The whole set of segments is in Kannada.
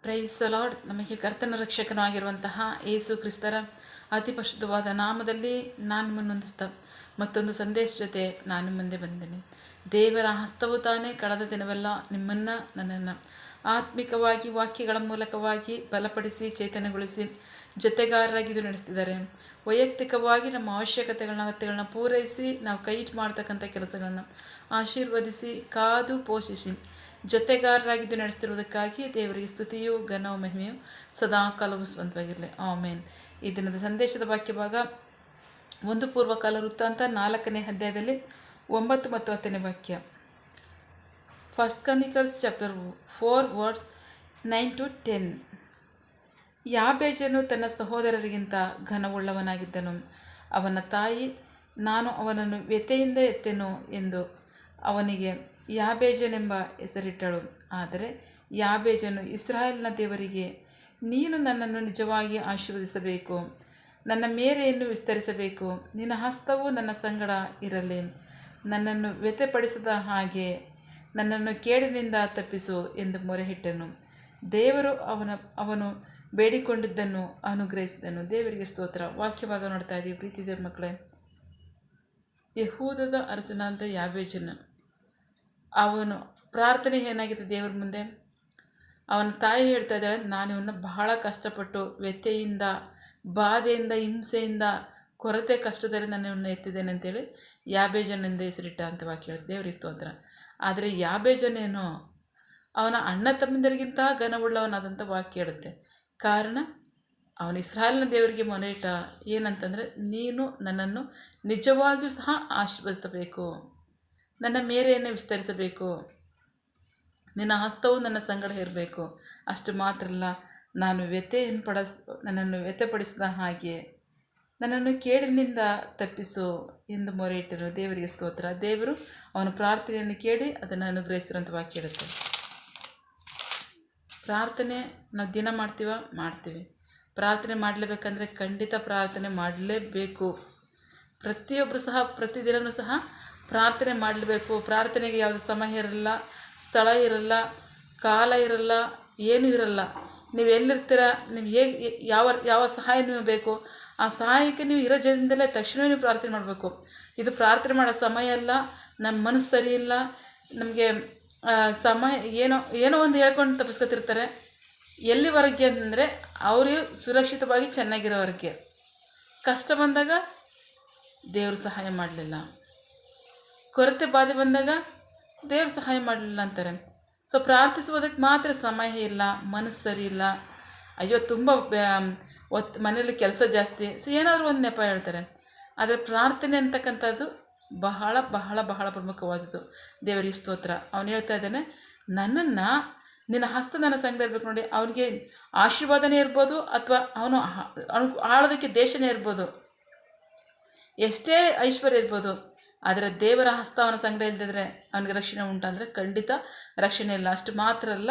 Praise the lord. ನಮಗೆ ಕರ್ತನ ರಕ್ಷಕನಾಗಿರುವಂತಹ ಯೇಸು ಕ್ರಿಸ್ತರ ಅತಿ ಪರಿಶುದ್ಧವಾದ ನಾಮದಲ್ಲಿ ನಾನು ಮುನ್ನೊಂದಿಸ್ತಾ ಮತ್ತೊಂದು ಸಂದೇಶ ಜೊತೆ ನಾನು ಮುಂದೆ ಬಂದೇನೆ. ದೇವರ ಹಸ್ತವು ತಾನೇ ಕಳೆದ ದಿನವೆಲ್ಲ ನಿಮ್ಮನ್ನು ನನ್ನನ್ನು ಆತ್ಮಿಕವಾಗಿ ವಾಕ್ಯಗಳ ಮೂಲಕವಾಗಿ ಬಲಪಡಿಸಿ ಚೈತನ್ಯಗೊಳಿಸಿ ಜೊತೆಗಾರರಾಗಿದ್ದು ನಡೆಸ್ತಿದ್ದಾರೆ. ವೈಯಕ್ತಿಕವಾಗಿ ನಮ್ಮ ಅಗತ್ಯಗಳನ್ನ ಪೂರೈಸಿ ನಾವು ಕೈ ಮಾಡ್ತಕ್ಕಂಥ ಕೆಲಸಗಳನ್ನ ಆಶೀರ್ವದಿಸಿ ಕಾದು ಪೋಷಿಸಿ ಜೊತೆಗಾರರಾಗಿದ್ದು ನಡೆಸ್ತಿರುವುದಕ್ಕಾಗಿ ದೇವರಿಗೆ ಸ್ತುತಿಯು ಘನವು ಮಹಿಮೆಯು ಸದಾ ಕಾಲವು ಸ್ವಂತವಾಗಿರಲಿ. ಆಮೇನ್. ಈ ದಿನದ ಸಂದೇಶದ ವಾಕ್ಯ ಭಾಗ 1 ಪೂರ್ವಕಾಲ ವೃತ್ತಾಂತ 4ನೇ ಅಧ್ಯಾಯದಲ್ಲಿ 9 ಮತ್ತು 10ನೇ ವಾಕ್ಯ. First chronicles chapter 4 verse 9 to 10. ಯಾಬೇಜನು ತನ್ನ ಸಹೋದರರಿಗಿಂತ ಘನವುಳ್ಳವನಾಗಿದ್ದನು. ಅವನ ತಾಯಿ, ನಾನು ಅವನನ್ನು ವ್ಯಥೆಯಿಂದ ಎತ್ತೆನು ಎಂದು ಅವನಿಗೆ ಯಾಬೇಜನೆಂಬ ಹೆಸರಿಟ್ಟಳು. ಆದರೆ ಯಾಬೇಜನು ಇಸ್ರಾಯೇಲಿನ ದೇವರಿಗೆ, ನೀನು ನನ್ನನ್ನು ನಿಜವಾಗಿ ಆಶೀರ್ವದಿಸಬೇಕು, ನನ್ನ ಮೇರೆಯನ್ನು ವಿಸ್ತರಿಸಬೇಕು, ನಿನ್ನ ಹಸ್ತವು ನನ್ನ ಸಂಗಡ ಇರಲಿ, ನನ್ನನ್ನು ವ್ಯಥೆಪಡಿಸದ ಹಾಗೆ ನನ್ನನ್ನು ಕೇಡಿನಿಂದ ತಪ್ಪಿಸು ಎಂದು ಮೊರೆಯಿಟ್ಟನು. ದೇವರು ಅವನು ಬೇಡಿಕೊಂಡಿದ್ದನ್ನು ಅನುಗ್ರಹಿಸಿದನು. ದೇವರಿಗೆ ಸ್ತೋತ್ರ. ವಾಕ್ಯಭಾಗ ನೋಡ್ತಾ ಇದ್ದೀವಿ ಪ್ರೀತಿ ದೇವ್ರ ಮಕ್ಕಳೇ. ಯೆಹೂದದ ಅರಸನಾದ ಯಾಬೇಜನ ಅವನು ಪ್ರಾರ್ಥನೆ ಏನಾಗಿದೆ ದೇವರ ಮುಂದೆ. ಅವನ ತಾಯಿ ಹೇಳ್ತಾ ಇದ್ದಾಳೆ, ನಾನು ಇವನ್ನ ಬಹಳ ಕಷ್ಟಪಟ್ಟು ವ್ಯಥೆಯಿಂದ, ಬಾಧೆಯಿಂದ, ಹಿಂಸೆಯಿಂದ, ಕೊರತೆ ಕಷ್ಟದಲ್ಲಿ ನಾನು ಇವನ್ನ ಎತ್ತಿದ್ದೇನೆ ಅಂತೇಳಿ ಯಾಬೇಜನೆಂದು ಹೆಸರಿಟ್ಟ ಅಂತ ವಾಕ್ಯ ಹೇಳುತ್ತೆ. ದೇವರಿಗೆ ಸ್ತೋತ್ರ. ಆದರೆ ಯಾಬೇಜನೇನೋ ಅವನ ಅಣ್ಣ ತಮ್ಮಂದರಿಗಿಂತ ಘನವುಳ್ಳವನಾದಂಥ ವಾಕ್ಯ ಹೇಳುತ್ತೆ. ಕಾರಣ ಅವನು ಇಸ್ರಾಯೇಲಿನ ದೇವರಿಗೆ ಮೊರೆಯಿಟ್ಟ ಏನಂತಂದರೆ, ನೀನು ನನ್ನನ್ನು ನಿಜವಾಗಿಯೂ ಸಹ ಆಶೀರ್ವದಿಸಬೇಕು, ನನ್ನ ಮೇರೆಯನ್ನು ವಿಸ್ತರಿಸಬೇಕು, ನಿನ್ನ ಹಸ್ತವು ನನ್ನ ಸಂಗಡ ಇರಬೇಕು. ಅಷ್ಟು ಮಾತ್ರ ಅಲ್ಲ, ನನ್ನನ್ನು ವ್ಯಥೆಪಡಿಸಿದ ಹಾಗೆ ನನ್ನನ್ನು ಕೇಡಿನಿಂದ ತಪ್ಪಿಸು ಎಂದು ಮೊರೆಯಿಟ್ಟನು. ದೇವರಿಗೆ ಸ್ತೋತ್ರ. ದೇವರು ಅವನ ಪ್ರಾರ್ಥನೆಯನ್ನು ಕೇಳಿ ಅದನ್ನು ಅನುಗ್ರಹಿಸಿರುವಂಥ ವಾಕ್ಯ ಇರುತ್ತೆ. ಪ್ರಾರ್ಥನೆ ನಾವು ದಿನ ಮಾಡ್ತೀವಿ. ಪ್ರಾರ್ಥನೆ ಮಾಡಲೇಬೇಕಂದ್ರೆ ಖಂಡಿತ ಪ್ರಾರ್ಥನೆ ಮಾಡಲೇಬೇಕು. ಪ್ರತಿಯೊಬ್ಬರು ಸಹ ಪ್ರತಿದಿನವೂ ಸಹ ಪ್ರಾರ್ಥನೆ ಮಾಡಲೇಬೇಕು. ಪ್ರಾರ್ಥನೆಗೆ ಯಾವುದೇ ಸಮಯ ಇರಲ್ಲ, ಸ್ಥಳ ಇರಲ್ಲ, ಕಾಲ ಇರಲ್ಲ, ಏನೂ ಇರಲ್ಲ. ನೀವು ಎಲ್ಲಿರ್ತೀರ, ನೀವು ಹೇಗೆ ಯಾವ ಸಹಾಯ ನಿಮಗೆ ಬೇಕು, ಆ ಸಹಾಯಕ್ಕೆ ನೀವು ಇರೋ ಜಾಗದಿಂದಲೇ ತಕ್ಷಣವೇ ನೀವು ಪ್ರಾರ್ಥನೆ ಮಾಡಬೇಕು. ಇದು ಪ್ರಾರ್ಥನೆ ಮಾಡೋ ಸಮಯ ಅಲ್ಲ, ನಮ್ಮ ಮನಸ್ಸು ಸರಿ ಇಲ್ಲ, ನಮಗೆ ಸಮಯ ಏನೋ ಒಂದು ಹೇಳ್ಕೊಂಡು ತಪ್ಪಿಸ್ಕೊತಿರ್ತಾರೆ. ಎಲ್ಲಿವರೆಗೆ ಅಂದರೆ ಅವರು ಸುರಕ್ಷಿತವಾಗಿ ಚೆನ್ನಾಗಿರೋವರೆಗೆ. ಕಷ್ಟ ಬಂದಾಗ ದೇವರು ಸಹಾಯ ಮಾಡಲಿಲ್ಲ, ಕೊರತೆ ಬಾಧೆ ಬಂದಾಗ ದೇವರು ಸಹಾಯ ಮಾಡಲಿಲ್ಲ ಅಂತಾರೆ. ಸೊ ಪ್ರಾರ್ಥಿಸುವುದಕ್ಕೆ ಮಾತ್ರ ಸಮಯ ಇಲ್ಲ, ಮನಸ್ಸು ಸರಿ ಇಲ್ಲ, ಅಯ್ಯೋ ತುಂಬ ಮನೇಲಿ ಕೆಲಸ ಜಾಸ್ತಿ, ಸೊ ಏನಾದರೂ ಒಂದು ನೆಪ ಹೇಳ್ತಾರೆ. ಆದರೆ ಪ್ರಾರ್ಥನೆ ಅಂತಕ್ಕಂಥದ್ದು ಬಹಳ ಬಹಳ ಬಹಳ ಪ್ರಮುಖವಾದದ್ದು. ದೇವರಿಗೆ ಸ್ತೋತ್ರ. ಅವನು ಹೇಳ್ತಾ ಇದ್ದಾನೆ, ನನ್ನನ್ನು ನಿನ್ನ ಹಸ್ತ ನನ್ನ ಸಂಗಡ ಇರಬೇಕು. ನೋಡಿ, ಅವನಿಗೆ ಆಶೀರ್ವಾದನೇ ಇರ್ಬೋದು, ಅಥವಾ ಅವನು ಆಳೋದಕ್ಕೆ ದೇಶನೇ ಇರ್ಬೋದು, ಎಷ್ಟೇ ಐಶ್ವರ್ಯ ಇರ್ಬೋದು. ಆದರೆ ದೇವರ ಹಸ್ತ ಅವನ ಸಂಗಡ ಇಲ್ಲದಿದ್ದರೆ ಅವನಿಗೆ ರಕ್ಷಣೆ ಉಂಟಂದರೆ ಖಂಡಿತ ರಕ್ಷಣೆ ಇಲ್ಲ. ಅಷ್ಟು ಮಾತ್ರ ಅಲ್ಲ,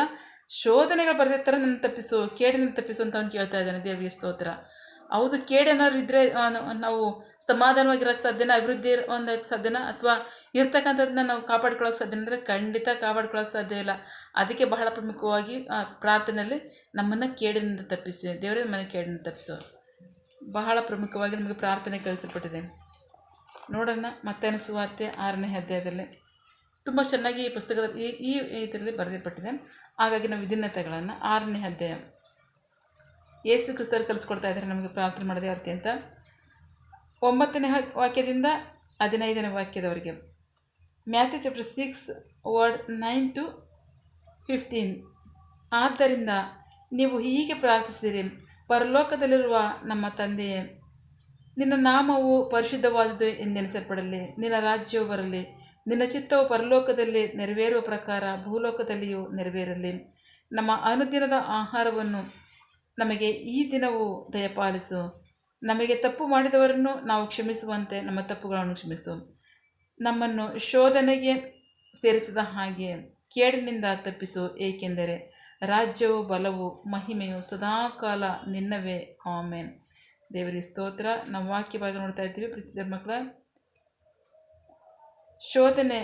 ಶೋಧನೆಗಳು ಬರ್ದಿರ್ತಾರೆ, ನನ್ನ ತಪ್ಪಿಸು, ಕೇಡಿನಿಂದ ತಪ್ಪಿಸು ಅಂತ ಅವನು ಕೇಳ್ತಾ ಇದ್ದಾನೆ. ದೇವರಿಗೆ ಸ್ತೋತ್ರ. ಹೌದು, ಕೇಡೇನಾದ್ರು ಇದ್ದರೆ ನಾವು ಸಮಾಧಾನವಾಗಿರೋಕ್ಕೆ ಸಾಧ್ಯನ, ಅಭಿವೃದ್ಧಿ ಹೊಂದೋಕ್ಕೆ ಸಾಧ್ಯನ, ಅಥವಾ ಇರ್ತಕ್ಕಂಥದ್ದನ್ನ ನಾವು ಕಾಪಾಡ್ಕೊಳ್ಳೋಕೆ ಸಾಧ್ಯ ಅಂದರೆ ಖಂಡಿತ ಕಾಪಾಡ್ಕೊಳ್ಳೋಕೆ ಸಾಧ್ಯ ಇಲ್ಲ. ಅದಕ್ಕೆ ಬಹಳ ಪ್ರಮುಖವಾಗಿ ಪ್ರಾರ್ಥನೆಯಲ್ಲಿ ನಮ್ಮನ್ನು ಕೇಡಿನಿಂದ ತಪ್ಪಿಸಿ, ದೇವರೇ ನಮ್ಮನ್ನು ಕೇಡಿನಿಂದ ತಪ್ಪಿಸು. ಬಹಳ ಪ್ರಮುಖವಾಗಿ ನಮಗೆ ಪ್ರಾರ್ಥನೆ ಕಳಿಸಲ್ಪಟ್ಟಿದೆ. ನೋಡೋಣ, ಮತ್ತಾಯನ ಸುವಾರ್ತೆ 6ನೇ ಅಧ್ಯಾಯದಲ್ಲಿ ತುಂಬ ಚೆನ್ನಾಗಿ ಈ ಪುಸ್ತಕದ ಈ ಇದರಲ್ಲಿ ಬರೆಯಲ್ಪಟ್ಟಿದೆ. ಹಾಗಾಗಿ ನಾವು ವಿಭಿನ್ನತೆಗಳನ್ನು 6ನೇ ಅಧ್ಯಾಯ ಯೇಸು ಕ್ರಿಸ್ತರು ಕಲಿಸ್ಕೊಡ್ತಾ ಇದ್ದಾರೆ ನಮಗೆ ಪ್ರಾರ್ಥನೆ ಮಾಡೋದೇ ಅರ್ಥ ಅಂತ. 9ನೇ ವಾಕ್ಯದಿಂದ 15ನೇ ವಾಕ್ಯದವರೆಗೆ. Matthew chapter 6 word 9 to 15. ಆದ್ದರಿಂದ ನೀವು ಹೀಗೆ ಪ್ರಾರ್ಥಿಸಿದಿರಿ, ಪರಲೋಕದಲ್ಲಿರುವ ನಮ್ಮ ತಂದೆಯೇ, ನಿನ್ನ ನಾಮವು ಪರಿಶುದ್ಧವಾದುದು ಎಂದೆನಿಸಲ್ಪಡಲಿ, ನಿನ್ನ ರಾಜ್ಯವು ಬರಲಿ, ನಿನ್ನ ಚಿತ್ತವು ಪರಲೋಕದಲ್ಲಿ ನೆರವೇರುವ ಪ್ರಕಾರ ಭೂಲೋಕದಲ್ಲಿಯೂ ನೆರವೇರಲಿ. ನಮ್ಮ ಅನುದಿನದ ಆಹಾರವನ್ನು ನಮಗೆ ಈ ದಿನವೂ ದಯಪಾಲಿಸು. ನಮಗೆ ತಪ್ಪು ಮಾಡಿದವರನ್ನು ನಾವು ಕ್ಷಮಿಸುವಂತೆ ನಮ್ಮ ತಪ್ಪುಗಳನ್ನು ಕ್ಷಮಿಸು. ನಮ್ಮನ್ನು ಶೋಧನೆಗೆ ಸೇರಿಸಿದ ಹಾಗೆ ಕೇಡಿನಿಂದ ತಪ್ಪಿಸು, ಏಕೆಂದರೆ ರಾಜ್ಯವು, ಬಲವು, ಮಹಿಮೆಯು ಸದಾಕಾಲ ನಿನ್ನವೇ. ಆಮೇನ್. ದೇವರಿಗೆ ಸ್ತೋತ್ರ. ನಾವು ವಾಕ್ಯ ಭಾಗ ನೋಡ್ತಾ ಇದ್ದೀವಿ ಪ್ರೀತಿಯ ಮಕ್ಕಳ. ಶೋಧನೆ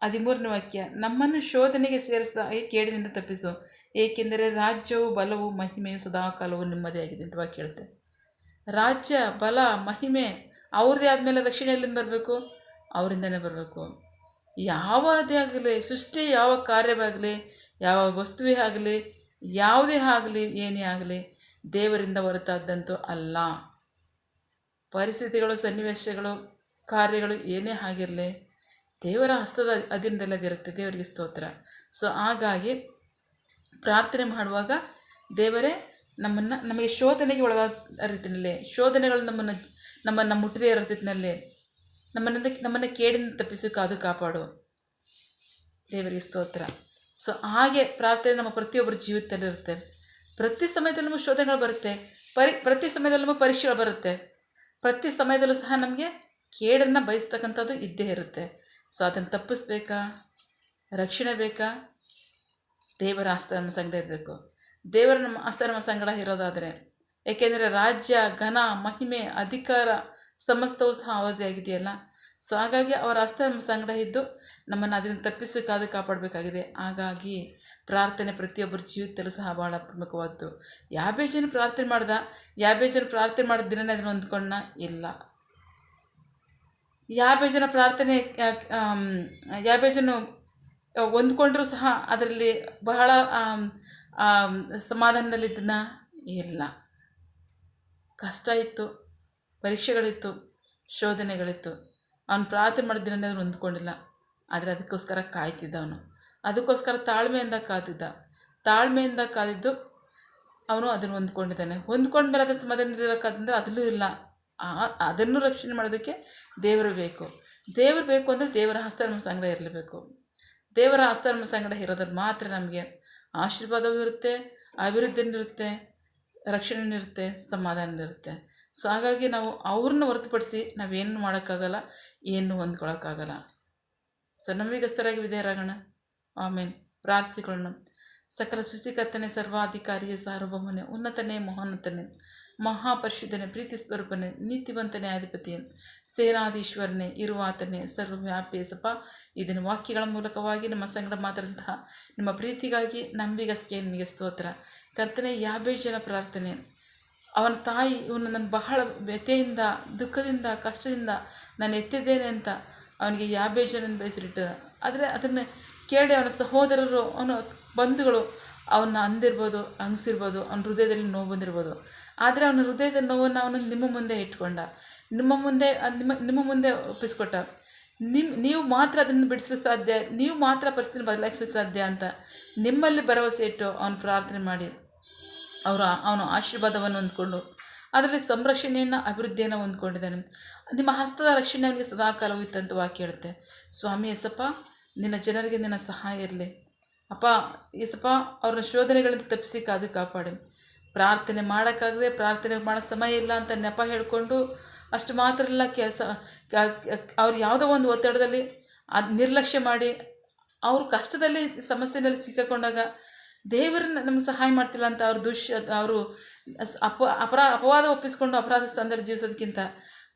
13ನೇ ವಾಕ್ಯ. ನಮ್ಮನ್ನು ಶೋಧನೆಗೆ ಸೇರಿಸಿದ ಹಾಗೆ ಕೇಡಿನಿಂದ ತಪ್ಪಿಸು. ಏಕೆಂದರೆ ರಾಜ್ಯವು ಬಲವು ಮಹಿಮೆಯು ಸದಾಕಾಲವು ನಿಮ್ಮದೇ ಆಗಿದೆ ಅಂತ ವಾಕ್ಯ ಹೇಳುತ್ತೆ. ರಾಜ್ಯ ಬಲ ಮಹಿಮೆ ಅವ್ರದ್ದೇ ಆದಮೇಲೆ ರಕ್ಷಣೆ ಎಲ್ಲಿಂದ ಬರಬೇಕು? ಅವರಿಂದನೇ ಬರಬೇಕು. ಯಾವುದೇ ಆಗಲಿ, ಸೃಷ್ಟಿ ಯಾವ ಕಾರ್ಯವಾಗಲಿ, ಯಾವ ವಸ್ತುವೇ ಆಗಲಿ, ಯಾವುದೇ ಆಗಲಿ, ಏನೇ ಆಗಲಿ ದೇವರಿಂದ ಹೊರತಾದಂತೂ ಅಲ್ಲ. ಪರಿಸ್ಥಿತಿಗಳು, ಸನ್ನಿವೇಶಗಳು, ಕಾರ್ಯಗಳು ಏನೇ ಆಗಿರಲಿ ದೇವರ ಹಸ್ತದ ಅಧೀನದಲ್ಲದಿರುತ್ತೆ. ದೇವರಿಗೆ ಸ್ತೋತ್ರ. ಸೊ ಹಾಗಾಗಿ ಪ್ರಾರ್ಥನೆ ಮಾಡುವಾಗ ದೇವರೇ ನಮಗೆ ಶೋಧನೆಗೆ ಒಳಗಾದ ರೀತಿಯಲ್ಲಿ, ಶೋಧನೆಗಳು ನಮ್ಮನ್ನು ಮುಟ್ಟದೇ ಇರೋ ರೀತಿಯಲ್ಲಿ ನಮ್ಮನ್ನು ಕೇಡಿನ ತಪ್ಪಿಸಿ ಕಾಪಾಡು. ದೇವರಿಗೆ ಸ್ತೋತ್ರ. ಸೊ ಹಾಗೆ ಪ್ರಾರ್ಥನೆ ನಮ್ಮ ಪ್ರತಿಯೊಬ್ಬರ ಜೀವಿತದಲ್ಲಿರುತ್ತೆ. ಪ್ರತಿ ಸಮಯದಲ್ಲೂ ನಮಗೆ ಶೋಧನೆಗಳು ಬರುತ್ತೆ, ಪ್ರತಿ ಸಮಯದಲ್ಲೂ ನಮಗೆ ಪರೀಕ್ಷೆಗಳು ಬರುತ್ತೆ, ಪ್ರತಿ ಸಮಯದಲ್ಲೂ ಸಹ ನಮಗೆ ಕೇಡನ್ನು ಬಯಸ್ತಕ್ಕಂಥದ್ದು ಇದ್ದೇ ಇರುತ್ತೆ. ಸೊ ಅದನ್ನು ತಪ್ಪಿಸ್ಬೇಕಾ? ರಕ್ಷಣೆ ಬೇಕಾ? ದೇವರ ಹಸ್ತ ನಮ್ಮ ಸಂಗಡ ಇರಬೇಕು. ದೇವರ ಹಸ್ತ ನಮ್ಮ ಸಂಗಡ ಇರೋದಾದರೆ, ಏಕೆಂದರೆ ರಾಜ್ಯ, ಘನ, ಮಹಿಮೆ, ಅಧಿಕಾರ ಸಮಸ್ತವೂ ಸಹ ಅವಧಿ ಆಗಿದೆಯಲ್ಲ. ಸೊ ಹಾಗಾಗಿ ಅವರ ಹಸ್ತ ನಮ್ಮ ಸಂಗಡ ಇದ್ದು ನಮ್ಮನ್ನು ಅದನ್ನು ತಪ್ಪಿಸಿ ಕಾಪಾಡಬೇಕಾಗಿದೆ. ಹಾಗಾಗಿ ಪ್ರಾರ್ಥನೆ ಪ್ರತಿಯೊಬ್ಬರ ಜೀವಿತದಲ್ಲೂ ಸಹ ಭಾಳ ಪ್ರಮುಖವಾದ್ದು. ಯಾಬೇಜನ ಪ್ರಾರ್ಥನೆ ಮಾಡಿದ ದಿನನೇ ಅದನ್ನು ಹೊಂದ್ಕೊಂಡ ಇಲ್ಲ. ಯಾಬೇಜನ ಪ್ರಾರ್ಥನೆ ಯಾಬೇಜನು ಹೊಂದ್ಕೊಂಡ್ರೂ ಸಹ ಅದರಲ್ಲಿ ಬಹಳ ಸಮಾಧಾನದಲ್ಲಿದ್ದನ ಇಲ್ಲ. ಕಷ್ಟ ಇತ್ತು, ಪರೀಕ್ಷೆಗಳಿತ್ತು, ಶೋಧನೆಗಳಿತ್ತು. ಅವನು ಪ್ರಾರ್ಥನೆ ಮಾಡಿದ ದಿನನೇ ಅದನ್ನು ಹೊಂದ್ಕೊಂಡಿಲ್ಲ. ಆದರೆ ಅದಕ್ಕೋಸ್ಕರ ಕಾಯ್ತಿದ್ದ. ಅದಕ್ಕೋಸ್ಕರ ತಾಳ್ಮೆಯಿಂದ ಕಾದಿದ್ದು ಅವನು ಅದನ್ನು ಹೊಂದ್ಕೊಂಡಿದ್ದಾನೆ. ಹೊಂದ್ಕೊಂಡ್ಮೇಲೆ ಅದರ ಸಮಾಧಾನದಲ್ಲಿರೋಕ್ಕಾದಂದ್ರೆ ಅದಲ್ಲೂ ಇಲ್ಲ. ಅದನ್ನು ರಕ್ಷಣೆ ಮಾಡೋದಕ್ಕೆ ದೇವರು ಬೇಕು ಅಂದರೆ ದೇವರ ಹಸ್ತ ನಮ್ಮ ಸಂಗಡ ಇರಲೇಬೇಕು. ದೇವರ ಹಸ್ತ ನಮ್ಮ ಸಂಗಡ ಇರೋದ್ರ ಮಾತ್ರ ನಮಗೆ ಆಶೀರ್ವಾದವೂ ಇರುತ್ತೆ, ಅಭಿವೃದ್ಧಿನಿರುತ್ತೆ, ರಕ್ಷಣೆನಿರುತ್ತೆ, ಸಮಾಧಾನವಿರುತ್ತೆ. ಸೊ ಹಾಗಾಗಿ ನಾವು ಅವ್ರನ್ನ ಹೊರತುಪಡಿಸಿ ನಾವೇನು ಮಾಡೋಕ್ಕಾಗಲ್ಲ, ಏನು ಹೊಂದ್ಕೊಳ್ಳೋಕ್ಕಾಗಲ್ಲ. ಸೊ ನಂಬಿಗಸ್ತರಾಗಿ ವಿಧೇಯರಾಗೋಣ. ಆಮೇಲೆ ಪ್ರಾರ್ಥಿಸಿಕೊಳ್ಳೋಣ. ಸಕಲ ಸೃಷ್ಟಿಕರ್ತನೆ, ಸರ್ವಾಧಿಕಾರಿಯೇ, ಸಾರ್ವಭೌಮನೆ, ಉನ್ನತನೇ, ಮಹೋನ್ನತನೇ, ಮಹಾಪರಿಶುದ್ಧನೇ, ಪ್ರೀತಿ ಸ್ವರೂಪನೇ, ನೀತಿವಂತನೇ, ಅಧಿಪತಿಯೇ, ಸೇನಾಧೀಶ್ವರನೇ, ಇರುವಾತನೇ, ಸರ್ವವ್ಯಾಪಿಯೇ ಸಪ ಇದನ್ನು ವಾಕ್ಯಗಳ ಮೂಲಕವಾಗಿ ನಮ್ಮ ಸಂಗಡ ಮಾತಾಡಿದಂತಹ ನಿಮ್ಮ ಪ್ರೀತಿಗಾಗಿ ನಂಬಿಗಸ್ಗೆ ನಿಮಗೆ ಸ್ತೋತ್ರ. ಕರ್ತನೆ, ಯಾಬೇಜನ ಪ್ರಾರ್ಥನೆ, ಅವನ ತಾಯಿ ಇವನು ನಾನು ಬಹಳ ವ್ಯಥೆಯಿಂದ, ದುಃಖದಿಂದ, ಕಷ್ಟದಿಂದ ನಾನು ಎತ್ತಿದ್ದೇನೆ ಅಂತ ಅವನಿಗೆ ಯಾಬೇಜನನ್ನು ಬೇಸರಿಟ್ಟು, ಆದರೆ ಅದನ್ನು ಕೇಳಿ ಅವನ ಸಹೋದರರು, ಅವನ ಬಂಧುಗಳು ಅವನ್ನ ಅಂದಿರ್ಬೋದು, ಹಂಗಿಸಿರ್ಬೋದು, ಅವನ ಹೃದಯದಲ್ಲಿ ನೋವು ಬಂದಿರ್ಬೋದು. ಆದರೆ ಅವನ ಹೃದಯದ ನೋವನ್ನು ಅವನು ನಿಮ್ಮ ಮುಂದೆ ಇಟ್ಕೊಂಡ, ನಿಮ್ಮ ಮುಂದೆ ಒಪ್ಪಿಸ್ಕೊಟ್ಟ. ನೀವು ಮಾತ್ರ ಅದನ್ನು ಬಿಡಿಸಲು ಸಾಧ್ಯ, ನೀವು ಮಾತ್ರ ಪರಿಸ್ಥಿತಿನ ಬದಲಾಯಿಸಲು ಸಾಧ್ಯ ಅಂತ ನಿಮ್ಮಲ್ಲಿ ಭರವಸೆ ಇಟ್ಟು ಅವನು ಪ್ರಾರ್ಥನೆ ಮಾಡಿ ಅವನು ಆಶೀರ್ವಾದವನ್ನು ಹೊಂದ್ಕೊಂಡು ಅದರಲ್ಲಿ ಸಂರಕ್ಷಣೆಯನ್ನು, ಅಭಿವೃದ್ಧಿಯನ್ನು ಹೊಂದ್ಕೊಂಡಿದ್ದಾನೆ. ನಿಮ್ಮ ಹಸ್ತದ ರಕ್ಷಣೆ ಅವನಿಗೆ ಸದಾಕಾಲವೂ ಇತ್ತಂತ ವಾಕ್ಯ ಹೇಳುತ್ತೆ. ಸ್ವಾಮಿ ಏಸಪ್ಪ, ನಿನ್ನ ಜನರಿಗೆ ನಿನ್ನ ಸಹಾಯ ಇರಲಿ ಅಪ್ಪ. ಏಸಪ್ಪ, ಅವ್ರನ್ನ ಶೋಧನೆಗಳಿಂದ ತಪ್ಪಿಸಿ ಕಾಪಾಡಿ. ಪ್ರಾರ್ಥನೆ ಮಾಡೋಕ್ಕಾಗದೆ, ಪ್ರಾರ್ಥನೆ ಮಾಡೋಕ್ಕೆ ಸಮಯ ಇಲ್ಲ ಅಂತ ನೆಪ ಹೇಳಿಕೊಂಡು ಅಷ್ಟು ಮಾತ್ರ ಇಲ್ಲ, ಅವ್ರು ಯಾವುದೋ ಒಂದು ಒತ್ತಡದಲ್ಲಿ ಅದು ನಿರ್ಲಕ್ಷ್ಯ ಮಾಡಿ ಅವ್ರ ಕಷ್ಟದಲ್ಲಿ, ಸಮಸ್ಯೆಯಲ್ಲಿ ಸಿಕ್ಕಾಕೊಂಡಾಗ ದೇವರನ್ನ ನಮ್ಗೆ ಸಹಾಯ ಮಾಡ್ತಿಲ್ಲ ಅಂತ ಅವರು ಅಪವಾದ ಒಪ್ಪಿಸ್ಕೊಂಡು ಅಪರಾಧ ಸ್ಥಾನದಲ್ಲಿ ಜೀವಿಸೋದಕ್ಕಿಂತ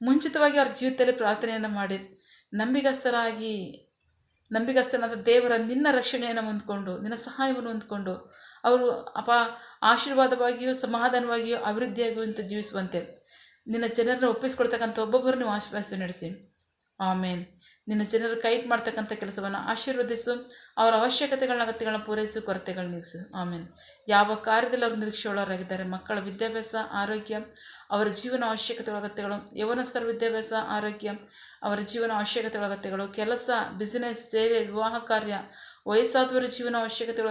ಮುಂಚಿತವಾಗಿ ಅವ್ರ ಜೀವಿತದಲ್ಲಿ ಪ್ರಾರ್ಥನೆಯನ್ನು ಮಾಡಿ ನಂಬಿಗಸ್ತನಾದ ದೇವರ ನಿನ್ನ ರಕ್ಷಣೆಯನ್ನು ಹೊಂದ್ಕೊಂಡು, ನಿನ್ನ ಸಹಾಯವನ್ನು ಹೊಂದ್ಕೊಂಡು ಅವರು ಆಶೀರ್ವಾದವಾಗಿಯೂ, ಸಮಾಧಾನವಾಗಿಯೂ, ಅಭಿವೃದ್ಧಿಯಾಗಿಯೂ ಅಂತ ಜೀವಿಸುವಂತೆ ನಿನ್ನ ಜನರನ್ನು ಒಪ್ಪಿಸ್ಕೊಳ್ತಕ್ಕಂಥ ಒಬ್ಬೊಬ್ಬರನ್ನು ಆಶೀರ್ವಾದ ನಡೆಸಿ. ಆಮೇನ್. ನಿನ್ನ ಜನರು ಕೈಟ್ ಮಾಡ್ತಕ್ಕಂಥ ಕೆಲಸವನ್ನು ಆಶೀರ್ವದಿಸು, ಅವರ ಅಗತ್ಯಗಳನ್ನ ಪೂರೈಸು, ಕೊರತೆಗಳು ನೀಗಿಸು. ಆಮೇನ್. ಯಾವ ಕಾರ್ಯದಲ್ಲಿ ಅವರು ನಿರೀಕ್ಷೆಯುಳ್ಳವರಾಗಿದ್ದಾರೆ, ಮಕ್ಕಳ ವಿದ್ಯಾಭ್ಯಾಸ, ಆರೋಗ್ಯ, ಅವರ ಜೀವನ ಅಗತ್ಯಗಳು, ಯವನಸ್ಥರ ವಿದ್ಯಾಭ್ಯಾಸ, ಆರೋಗ್ಯ, ಅವರ ಜೀವನ ಅಗತ್ಯಗಳು, ಕೆಲಸ, ಬಿಸಿನೆಸ್, ಸೇವೆ, ವಿವಾಹ ಕಾರ್ಯ, ವಯಸ್ಸಾದವರ ಜೀವನ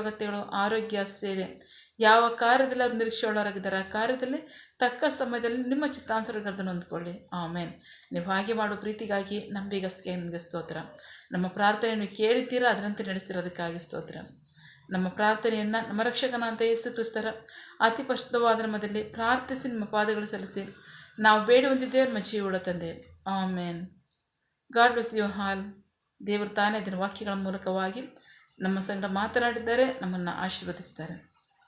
ಅಗತ್ಯಗಳು, ಆರೋಗ್ಯ, ಸೇವೆ, ಯಾವ ಕಾರ್ಯದಲ್ಲಿ ಅವರು ನಿರೀಕ್ಷೆಯುಳ್ಳವರಾಗಿದ್ದಾರೆ ಆ ಕಾರ್ಯದಲ್ಲಿ ತಕ್ಕ ಸಮಯದಲ್ಲಿ ನಿಮ್ಮ ಚಿತ್ತಾನುಸಾರಗಳನ್ನು ಹೊಂದ್ಕೊಳ್ಳಿ. ಆಮೇನ್. ನೀವು ಹಾಗೆ ಮಾಡೋ ಪ್ರೀತಿಗಾಗಿ ನಂಬಿಗಸ್ಗೆ ನಿಮಗೆ ಸ್ತೋತ್ರ. ನಮ್ಮ ಪ್ರಾರ್ಥನೆಯನ್ನು ಕೇಳಿದ್ದೀರಾ, ಅದರಂತೆ ನಡೆಸ್ತಿರೋದಕ್ಕಾಗಿ ಸ್ತೋತ್ರ. ನಮ್ಮ ಪ್ರಾರ್ಥನೆಯನ್ನು ನಮ್ಮ ರಕ್ಷಕನಾದ ಯೇಸು ಕ್ರಿಸ್ತರ ಅತಿ ಪರಿಶುದ್ಧವಾದ ನಾಮದಲ್ಲಿ ಪ್ರಾರ್ಥಿಸಿ ನಿಮ್ಮ ಪಾದಗಳು ಸಲ್ಲಿಸಿ ನಾವು ಬೇಡಿ ಹೊಂದಿದ್ದೇವೆ ನಮ್ಮ ಜೀವದ ತಂದೆ. ಆಮೇನ್. God bless you all. ದೇವರು ತಾನೇ ಅದನ್ನು ವಾಕ್ಯಗಳ ಮೂಲಕವಾಗಿ ನಮ್ಮ ಸಂಗಡ ಮಾತನಾಡಿದ್ದಾರೆ, ನಮ್ಮನ್ನು ಆಶೀರ್ವದಿಸಿದ್ದಾರೆ.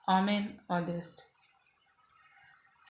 ಆಮೇನ್. All the best.